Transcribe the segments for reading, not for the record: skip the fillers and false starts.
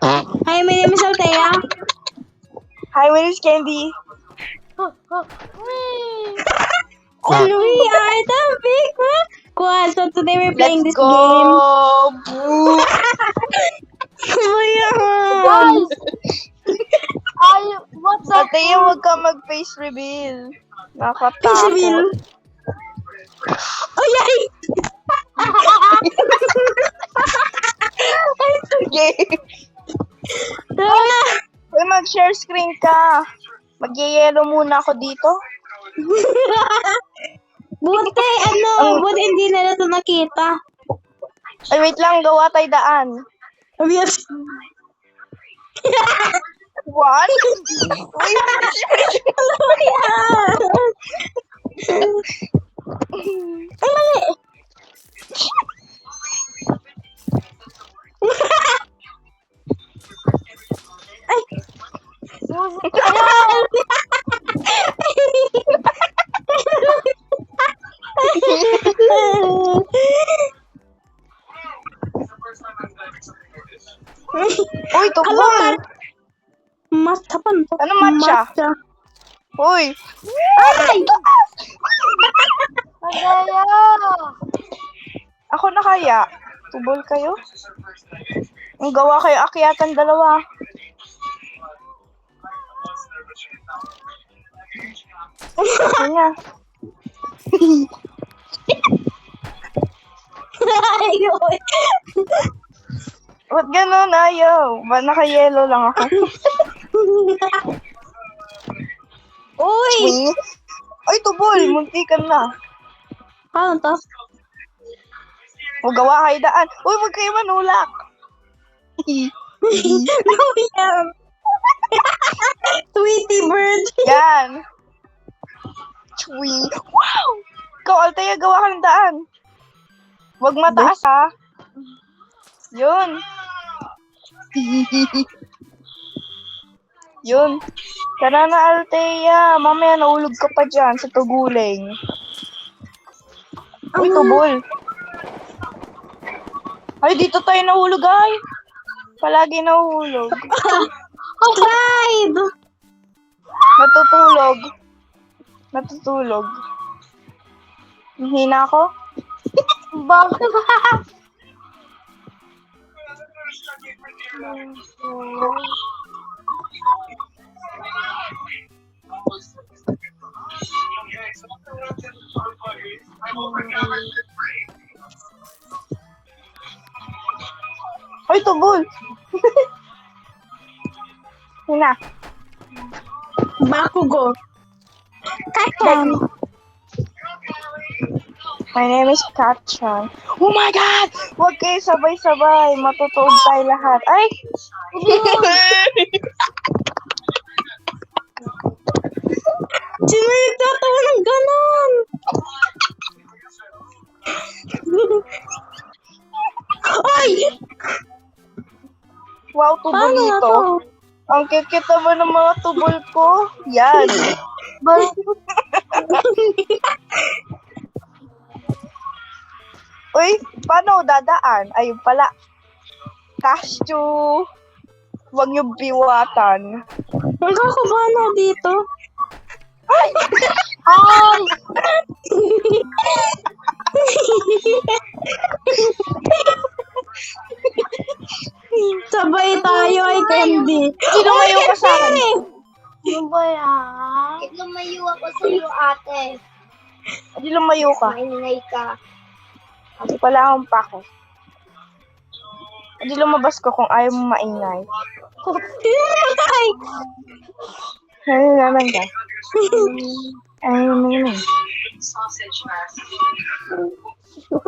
Hi, my name is Althea. Hi, my name is Candy. And we are the big one. Cool. So today we're playing Let's this game. go! Boo! Ayan. What's up? Althea, huwag ka mag-face reveal. Peaceville. Nakatakot. Oh, yay! Okay. Tara. Uy, mag-share screen ka. Mag-yellow muna ako dito. Buti, buti hindi nila ito nakita. Ay, wait lang. Gawa tayo daan. Yes. What? Uy, Ay, mali. Ay. Uy, tukol. Matcha. Ano matcha? Uy. Ay! Kagaya! Ako na kaya. Tubol kayo? Ang gawa kayo akyatan dalawa. Ano nga? Ayun. Ba't ganun? Ayaw. Ba naka-yellow lang ako? Uy! Uy. Ay, tubol. Munti ka na. Paano to? O gawa kayo daan. Uy, huwag kayo manulak. No, yan. Tweety bird. Yan. Chui. Wow! Ikaw, Althea, gawa ka ng daan. Huwag mataas, ha? Yun. Yun. Tara na, Althea. Mamaya naulog ka pa dyan sa tuguling. Uy, tubol. Ay, dito tayo nahulog, ay. Palagi nahulog. Slide! Natutulog. Hina ako? Bakit? Ay, tubol. Hina. Bakugo. Kakan. My name is Katchan. Oh my God! Huwag kayo sabay-sabay. Matutuog tayo lahat. Ay! Sino nagtatawa ng ganon? Ay! Wow, tubol Paano na dito. to? Ang kikit naman ng mga tubol ko. Yan. Uy, paano dadaan? Ayun pala. Cashew. Huwag niyo biwatan. Ang kakabano dito. Ay! Sabay tayo ay Candy. Lumayo ka sa akin. Ano ba yan? Lumayo ako sa iyo, ate. Hindi lumayo ka. Maingay ka. Hindi pala akong pako. Hindi lumabas ko kung ayaw mo maingay. Ay! Ano naman ka? Ayaw mo naman.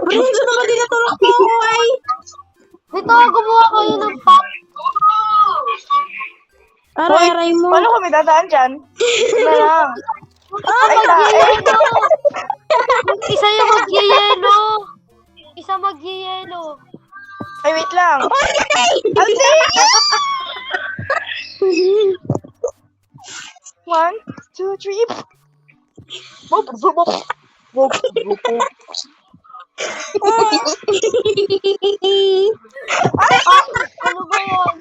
Brinzo naman tinatulak mo ako ay. Dito, gumawa kayo ng pop. Aray mo. Paano kami dadaan dyan? Ano lang? Ay, Mag-yelo! Isa yung mag-yelo! Isa mag-yelo! Ay, wait lang. One, two, three. Ano ba yan?